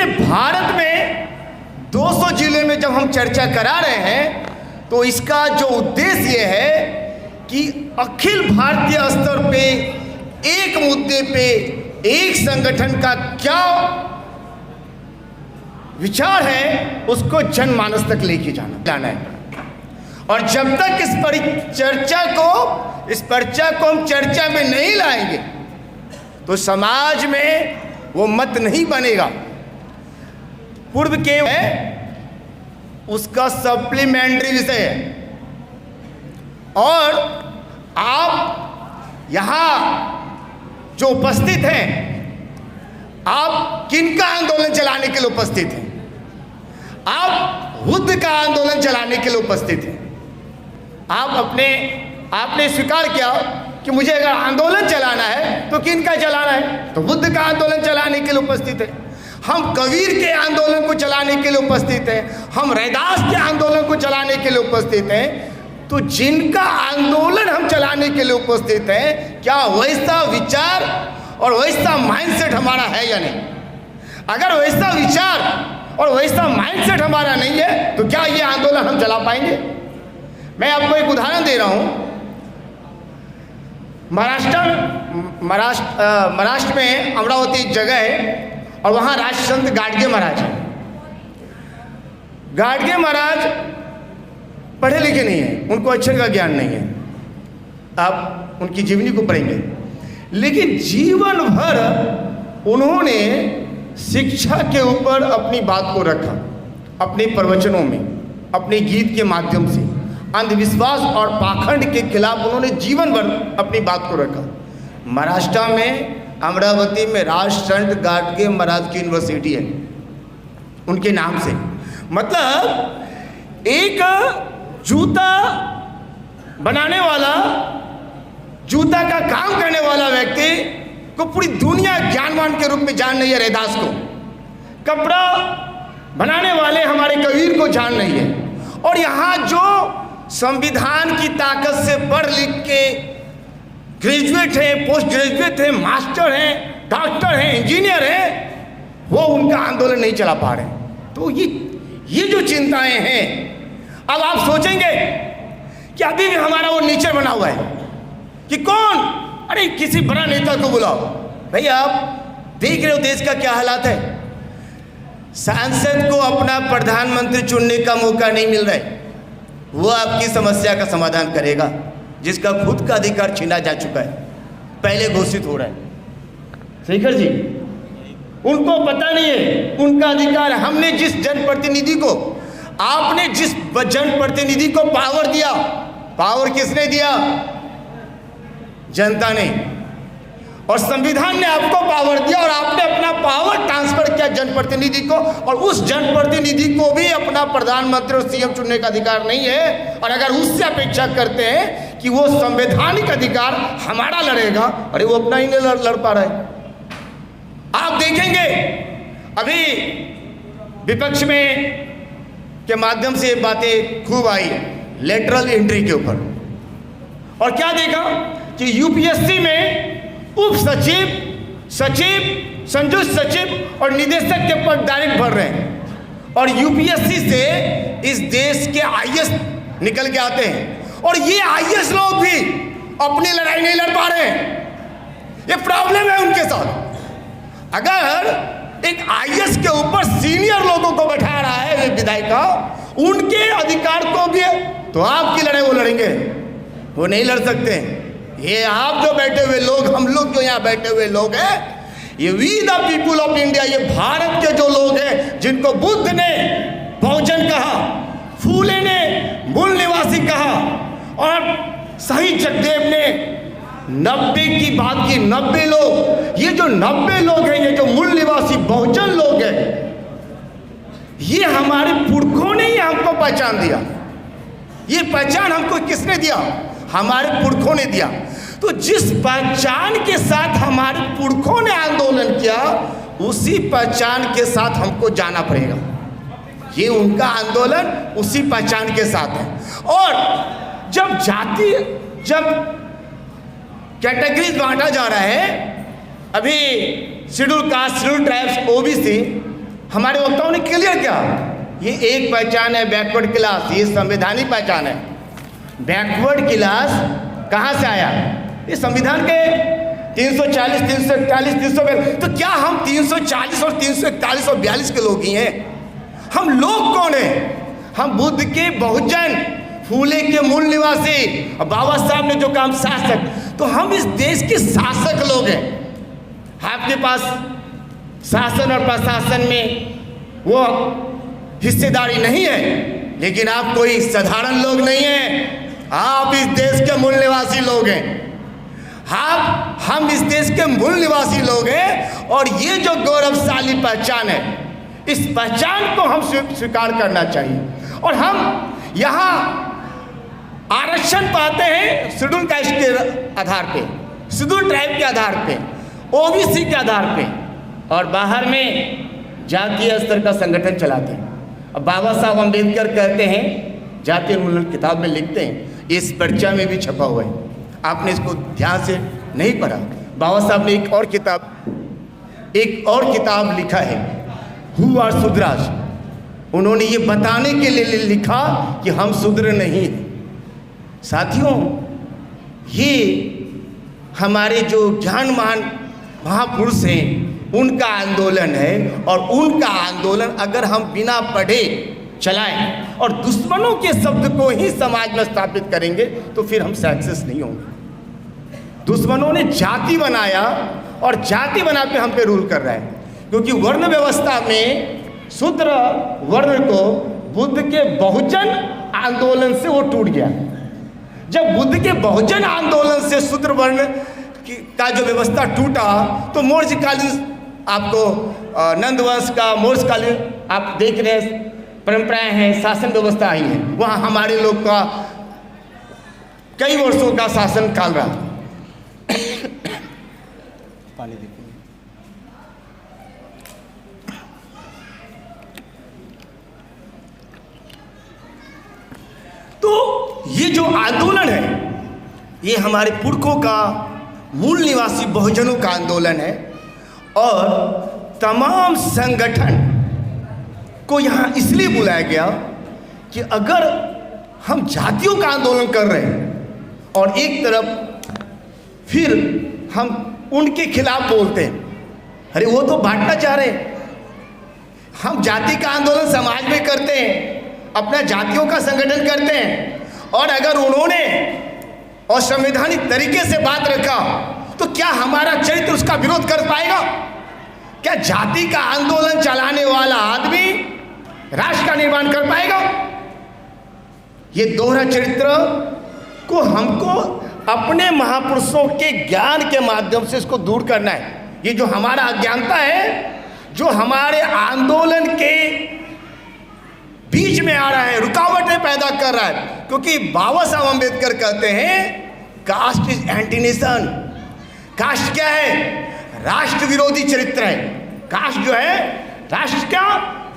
पूरे भारत में 200 जिले में जब हम चर्चा करा रहे हैं तो इसका जो उद्देश्य ये है कि अखिल भारतीय स्तर पे एक मुद्दे पे एक संगठन का क्या विचार है उसको जनमानस तक लेके जाना है। और जब तक इस चर्चा को हम चर्चा में नहीं लाएंगे तो समाज में वो मत नहीं बनेगा। पूर्व के है उसका सप्लीमेंट्री विषय है। और आप यहाँ जो उपस्थित हैं, आप किनका आंदोलन चलाने के लिए उपस्थित हैं? आप बुद्ध का आंदोलन चलाने के लिए उपस्थित हैं। आपने स्वीकार किया कि मुझे अगर आंदोलन चलाना है तो किनका चलाना है? तो बुद्ध का आंदोलन चलाने के लिए उपस्थित है। हम कबीर के आंदोलन को चलाने के लिए उपस्थित हैं। हम रैदास के आंदोलन को चलाने के लिए उपस्थित हैं। तो जिनका आंदोलन हम चलाने के लिए उपस्थित हैं, क्या वैसा विचार और वैसा माइंडसेट हमारा है या नहीं? अगर वैसा विचार और वैसा माइंडसेट हमारा नहीं है तो क्या ये आंदोलन हम चला पाएंगे? मैं आपको एक उदाहरण दे रहा हूं। महाराष्ट्र में अमरावती एक जगह है और वहाँ राष्ट्रसंत गाडगे महाराज हैं। गाडगे महाराज पढ़े लिखे नहीं हैं, उनको अक्षर का ज्ञान नहीं है। आप उनकी जीवनी को पढ़ेंगे, लेकिन जीवन भर उन्होंने शिक्षा के ऊपर अपनी बात को रखा। अपने प्रवचनों में, अपने गीत के माध्यम से अंधविश्वास और पाखंड के खिलाफ उन्होंने जीवन भर अपनी बात को रखा। महाराष्ट्र में अमरावती में राष्ट्रसंत गाडगे महाराज की यूनिवर्सिटी है उनके नाम से। मतलब एक जूता बनाने वाला, जूता का काम करने वाला व्यक्ति को पूरी दुनिया ज्ञानवान के रूप में जान रही है रैदास को। कपड़ा बनाने वाले हमारे कबीर को जान रही है। और यहाँ जो संविधान की ताकत से पढ़ लिख के ग्रेजुएट है, पोस्ट ग्रेजुएट है, मास्टर है, डॉक्टर है, इंजीनियर है, वो उनका आंदोलन नहीं चला पा रहे। तो ये जो चिंताएं हैं, अब आप सोचेंगे कि अभी भी हमारा वो नेचर बना हुआ है कि कौन, अरे किसी बड़ा नेता को बुलाओ। भाई आप देख रहे हो देश का क्या हालात है। सांसद को अपना प्रधानमंत्री चुनने का मौका नहीं मिल रहा है। वो आपकी समस्या का समाधान करेगा जिसका खुद का अधिकार छीना जा चुका है, पहले घोषित हो रहा है। शेखर जी, उनको पता नहीं है उनका अधिकार। हमने जिस जनप्रतिनिधि को, आपने जिस जनप्रतिनिधि को पावर दिया, पावर किसने दिया? जनता ने। और संविधान ने आपको पावर दिया और आपने अपना पावर ट्रांसफर किया जनप्रतिनिधि को, और उस जनप्रतिनिधि को भी अपना प्रधानमंत्री और सीएम चुनने का अधिकार नहीं है। और अगर उससे अपेक्षा करते हैं कि वो संवैधानिक अधिकार हमारा लड़ेगा, अरे वो अपना ही नहीं लड़ पा रहा है। आप देखेंगे अभी विपक्ष में के माध्यम से ये बातें खूब आई लेटरल एंट्री के ऊपर। और क्या देखा कि यूपीएससी में उप सचिव, सचिव, संयुक्त सचिव और निदेशक के पद डायरेक्ट भर रहे हैं। और यूपीएससी से इस देश के आईएएस निकल के आते हैं। और ये आईएएस लोग भी अपनी लड़ाई नहीं लड़ पा रहे हैं। ये प्रॉब्लम है उनके साथ। अगर एक आईएएस के ऊपर सीनियर लोगों को बैठा रहा है विधायिका, उनके अधिकार को भी, तो आपकी लड़ाई वो लड़ेंगे, वो नहीं लड़ सकते। ये आप जो बैठे हुए लोग, हम लोग जो यहाँ बैठे हुए लोग हैं, ये we the people of India, ये भारत के जो लोग हैं जिनको बुद्ध ने बहुजन कहा, फूले ने मूल निवासी कहा और शहीद जगदेव ने 90 की बात की। 90 लोग, ये जो 90 लोग हैं, ये जो मूल निवासी बहुजन लोग हैं, ये हमारे पुरखों ने ही हमको पहचान दिया। ये पहचान हमको किसने दिया? हमारे पुरखों ने दिया। तो जिस पहचान के साथ हमारे पुरखों ने आंदोलन किया, उसी पहचान के साथ हमको जाना पड़ेगा। ये उनका आंदोलन उसी पहचान के साथ है। और जब कैटेगरीज बांटा जा रहा है, अभी schedule caste, schedule tribes, OBC, हमारे वक्ताओं ने क्लियर किया, ये एक पहचान है बैकवर्ड क्लास, ये संवैधानिक पहचान है। बैकवर्ड क्लास कहाँ से आया? ये संविधान के 340, 341, 342। तो क्या हम 340 और 341 और 42 के लोग ही हैं? हम लोग कौन हैं? हम बुद्ध के बहुजन, फूले के मूल निवासी, और बाबा साहब ने जो काम शासक, तो हम इस देश के शासक लोग हैं। आपके पास शासन और प्रशासन में वो हिस्सेदारी नहीं है, लेकिन आप कोई साधारण लोग नहीं हैं। आप इस देश के मूल निवासी लोग हैं। हम इस देश के मूल निवासी लोग हैं, और ये जो गौरवशाली पहचान है, इस पहचान को हम स्वीकार करना चाहिए। और हम यहाँ आरक्षण पाते हैं शेड्यूल कास्ट के आधार पे, शेड्यूल ट्राइब के आधार पे, ओबीसी के आधार पे, और बाहर में जातीय स्तर का संगठन चलाते हैं। अब बाबा साहब अम्बेडकर कहते हैं, जातीय उन्मूलन किताब में लिखते हैं, इस पर्चा में भी छपा हुआ है, आपने इसको ध्यान से नहीं पढ़ा। बाबा साहब ने एक और किताब लिखा है, हु आर शूद्रास। उन्होंने ये बताने के लिए लिखा कि हम शूद्र नहीं हैं। साथियों, ये हमारे जो ज्ञानमान महापुरुष हैं, उनका आंदोलन है, और उनका आंदोलन अगर हम बिना पढ़े चलाएं और दुश्मनों के शब्द को ही समाज में स्थापित करेंगे तो फिर हम सक्सेस नहीं होंगे। दुश्मनों ने जाति बनाया, और जाति बना के हम पे रूल कर रहा है, क्योंकि वर्ण व्यवस्था में शूद्र वर्ण को बुद्ध के बहुजन आंदोलन से वो टूट गया। जब बुद्ध के बहुजन आंदोलन से शूद्र वर्ण का जो व्यवस्था टूटा, तो मौर्यकालीन आपको नंदवंश का मौर्यकालीन आप देख रहे हैं परंपराएं हैं, शासन व्यवस्था आई है, वहाँ हमारे लोग का कई वर्षों का शासन काल रहा। पानी देखिए। तो ये जो आंदोलन है, ये हमारे पुरखों का, मूल निवासी बहुजनों का आंदोलन है, और तमाम संगठन को यहाँ इसलिए बुलाया गया कि अगर हम जातियों का आंदोलन कर रहे हैं और एक तरफ फिर हम उनके खिलाफ बोलते हैं, अरे वो तो बांटना चाह रहे हैं। हम जाति का आंदोलन समाज में करते हैं, अपना जातियों का संगठन करते हैं, और अगर उन्होंने असंवैधानिक तरीके से बात रखा तो क्या हमारा चरित्र उसका विरोध कर पाएगा? क्या जाति का आंदोलन चलाने वाला आदमी राष्ट्र का निर्माण कर पाएगा? ये दोहरा चरित्र को हमको अपने महापुरुषों के ज्ञान के माध्यम से इसको दूर करना है। ये जो हमारा अज्ञानता है, जो हमारे आंदोलन के बीच में आ रहा है, रुकावटें पैदा कर रहा है, क्योंकि बाबा साहब अम्बेडकर कहते हैं caste is anti nation. Caste क्या है? राष्ट्र विरोधी चरित्र है। कास्ट जो है राष्ट्र का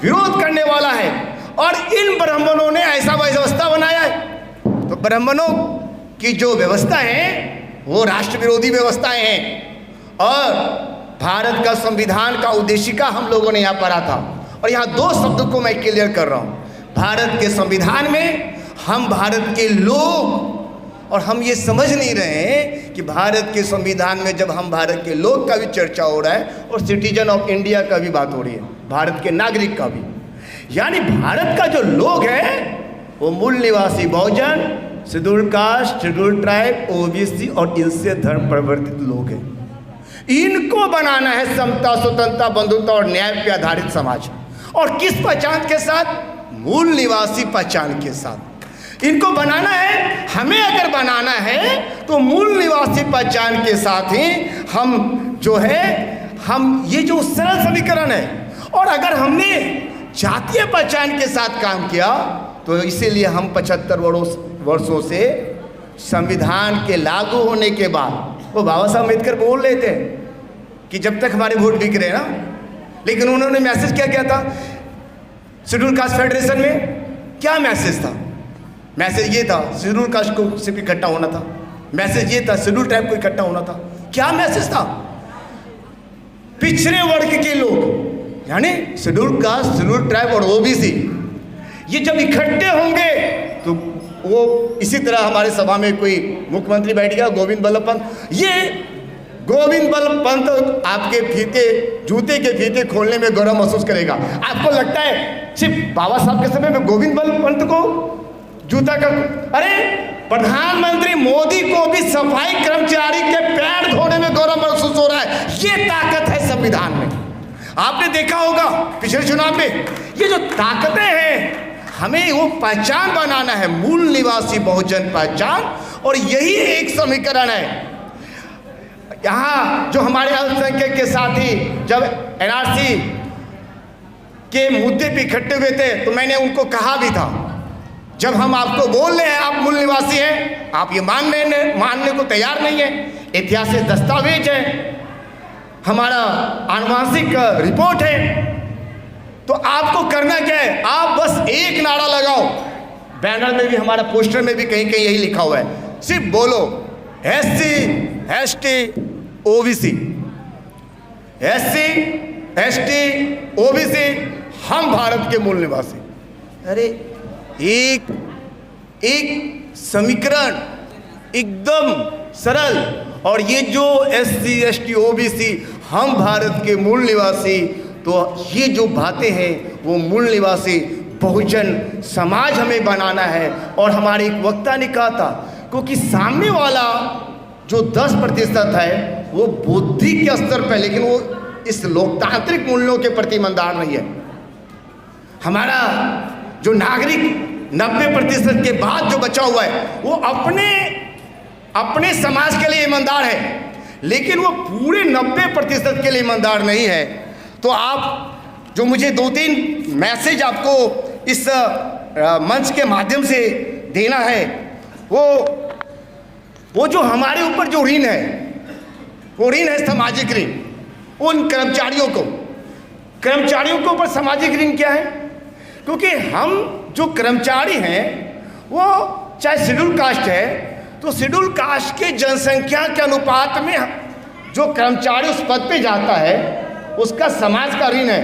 विरोध करने वाला है, और इन ब्राह्मणों ने ऐसा व्यवस्था बनाया है। तो ब्राह्मणों की जो व्यवस्था है वो राष्ट्र विरोधी व्यवस्थाएं हैं। और भारत का संविधान का उद्देशिका हम लोगों ने यहाँ पढ़ा था, और यहाँ दो शब्दों को मैं क्लियर कर रहा हूँ। भारत के संविधान में हम भारत के लोग, और हम ये समझ नहीं रहे हैं कि भारत के संविधान में जब हम भारत के लोग का भी चर्चा हो रहा है, और सिटीजन ऑफ इंडिया का भी बात हो रही है, भारत के नागरिक का भी, यानी भारत का जो लोग है वो मूल निवासी बहुजन, schedule caste, schedule tribe, OBC और इनसे धर्म परिवर्तित लोग हैं। इनको बनाना है समता, स्वतंत्रता, बंधुता और न्याय पे आधारित समाज। और किस पहचान के साथ? मूल निवासी पहचान के साथ इनको बनाना है। हमें अगर बनाना है तो मूल निवासी पहचान के साथ ही हम जो है, हम ये जो सरल समीकरण है, और अगर हमने जातीय पहचान के साथ काम किया तो इसीलिए हम 75 वर्षों से संविधान के लागू होने के बाद, वो बाबा साहब अम्बेडकर बोल रहे थे कि जब तक हमारे वोट बिक रहे ना, लेकिन उन्होंने मैसेज क्या किया था शेड्यूल कास्ट फेडरेशन में? क्या मैसेज था? मैसेज ये था शेड्यूल कास्ट को सिर्फ इकट्ठा होना था। मैसेज ये था शेड्यूल ट्राइब को इकट्ठा होना था। क्या मैसेज था? पिछड़े वर्ग के लोग, यानी शेड्यूल कास्ट, शेड्यूल ट्राइब और ओबीसी, ये जब इकट्ठे होंगे तो वो इसी तरह हमारे सभा में कोई मुख्यमंत्री बैठ गया गोविंद बल्लभ पंत, ये गोविंद बल्लभ पंत आपके फीते, जूते के फीते खोलने में गौरव महसूस करेगा। आपको लगता है सिर्फ बाबा साहब के समय में गोविंद बल्लभ पंत को जूता का, अरे प्रधानमंत्री मोदी को भी सफाई कर्मचारी के पैर धोने में गौरव महसूस हो रहा है। ये ताकत है संविधान में। आपने देखा होगा पिछले चुनाव में, ये जो ताकतें हैं हमें वो पहचान बनाना है, मूल निवासी बहुजन पहचान, और यही एक समीकरण है। यहाँ जो हमारे अल्पसंख्यक के साथी जब एनआरसी के मुद्दे पे इकट्ठे हुए थे तो मैंने उनको कहा भी था, जब हम आपको बोल रहे हैं आप मूल निवासी हैं, आप ये मानने को तैयार नहीं है, ऐतिहासिक दस्तावेज है, हमारा आनुवांशिक रिपोर्ट है, तो आपको करना क्या है, आप बस एक नारा लगाओ। बैनर में भी, हमारा पोस्टर में भी कहीं कहीं यही लिखा हुआ है, सिर्फ बोलो SC ST OBC, SC ST OBC, हम भारत के मूल निवासी। अरे एक समीकरण एकदम सरल, और ये जो SC ST OBC हम भारत के मूल निवासी, तो ये जो बातें हैं वो मूल निवासी बहुजन समाज हमें बनाना है। और हमारे एक वक्ता ने कहा था, क्योंकि सामने वाला जो 10% है वो बुद्धि के स्तर पर, लेकिन वो इस लोकतांत्रिक मूल्यों के प्रति ईमानदार नहीं है। हमारा जो नागरिक 90% के बाद जो बचा हुआ है वो अपने समाज के लिए ईमानदार है, लेकिन वो पूरे 90% के लिए ईमानदार नहीं है। तो आप जो मुझे 2-3 मैसेज आपको इस मंच के माध्यम से देना है, वो जो हमारे ऊपर जो ऋण है, वो ऋण है सामाजिक ऋण। उन कर्मचारियों के ऊपर सामाजिक ऋण क्या है? क्योंकि हम जो कर्मचारी हैं वो चाहे शेड्यूल कास्ट है, तो शेड्यूल कास्ट के जनसंख्या के अनुपात में जो कर्मचारी उस पद पे जाता है उसका समाज का ऋण है।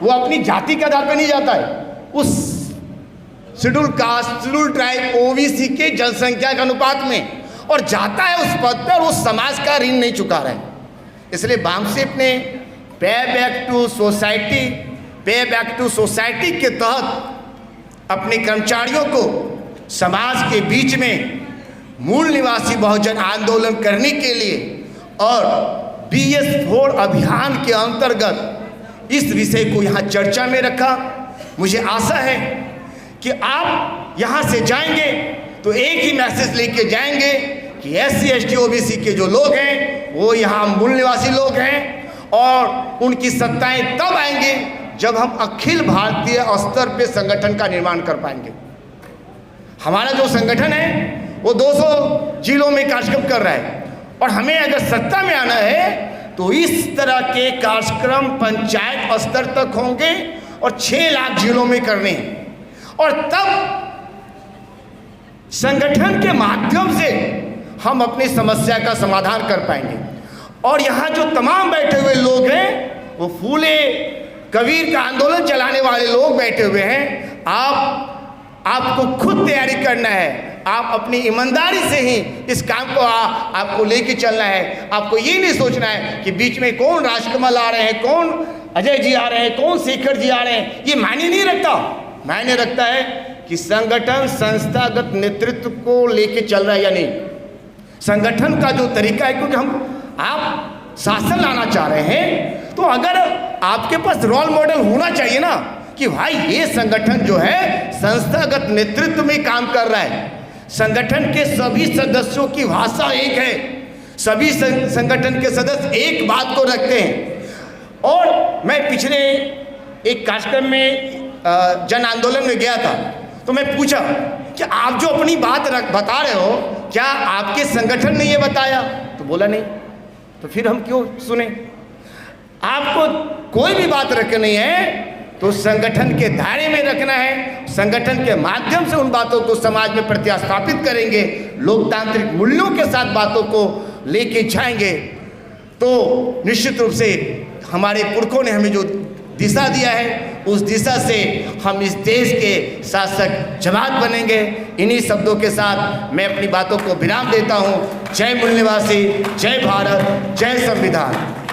वो अपनी जाति के आधार पर नहीं जाता है, उस schedule caste, schedule tribe, OBC के जनसंख्या के अनुपात में, और जाता है उस पद पर, उस समाज का ऋण नहीं चुका रहा है। इसलिए बामसेफ ने पे बैक टू सोसाइटी के तहत अपने कर्मचारियों को समाज के बीच में मूल निवासी बहुजन आंदोलन करने के लिए और BS4 अभियान के अंतर्गत इस विषय को यहाँ चर्चा में रखा। मुझे आशा है कि आप यहाँ से जाएंगे तो एक ही मैसेज लेके जाएंगे कि SC ST OBC के जो लोग हैं वो यहाँ मूल निवासी लोग हैं, और उनकी सत्ताएं तब आएंगे जब हम अखिल भारतीय स्तर पे संगठन का निर्माण कर पाएंगे। हमारा जो संगठन है वो 200 जिलों में कार्यक्रम कर रहा है, और हमें अगर सत्ता में आना है तो इस तरह के कार्यक्रम पंचायत स्तर तक होंगे और 6 लाख जिलों में करने हैं, और तब संगठन के माध्यम से हम अपनी समस्या का समाधान कर पाएंगे। और यहाँ जो तमाम बैठे हुए लोग हैं वो फूले कबीर का आंदोलन चलाने वाले लोग बैठे हुए हैं। आपको खुद तैयारी करना है, आप अपनी ईमानदारी से ही इस काम को आपको लेके चलना है। आपको ये नहीं सोचना है कि बीच में कौन राजकमल आ रहे हैं, कौन अजय जी आ रहे हैं, कौन शेखर जी आ रहे हैं, ये मायने नहीं रखता। मायने रखता है कि संगठन संस्थागत नेतृत्व को लेके चल रहा है या नहीं, संगठन का जो तरीका है। क्योंकि आप शासन लाना चाह रहे हैं तो अगर आपके पास रोल मॉडल होना चाहिए ना, कि भाई ये संगठन जो है संस्थागत नेतृत्व में काम कर रहा है, संगठन के सभी सदस्यों की भाषा एक है, सभी संगठन के सदस्य एक बात को रखते हैं। और मैं पिछले एक कार्यक्रम में जन आंदोलन में गया था, तो मैं पूछा कि आप जो अपनी बात बता रहे हो क्या आपके संगठन ने ये बताया? तो बोला नहीं। तो फिर हम क्यों सुने? आपको कोई भी बात रखनी है तो संगठन के दायरे में रखना है, संगठन के माध्यम से उन बातों को समाज में प्रतिस्थापित करेंगे, लोकतांत्रिक मूल्यों के साथ बातों को लेके जाएंगे। तो निश्चित रूप से हमारे पुरखों ने हमें जो दिशा दिया है, उस दिशा से हम इस देश के शासक जमात बनेंगे। इन्हीं शब्दों के साथ मैं अपनी बातों को विराम देता हूँ। जय मूल निवासी, जय भारत, जय संविधान।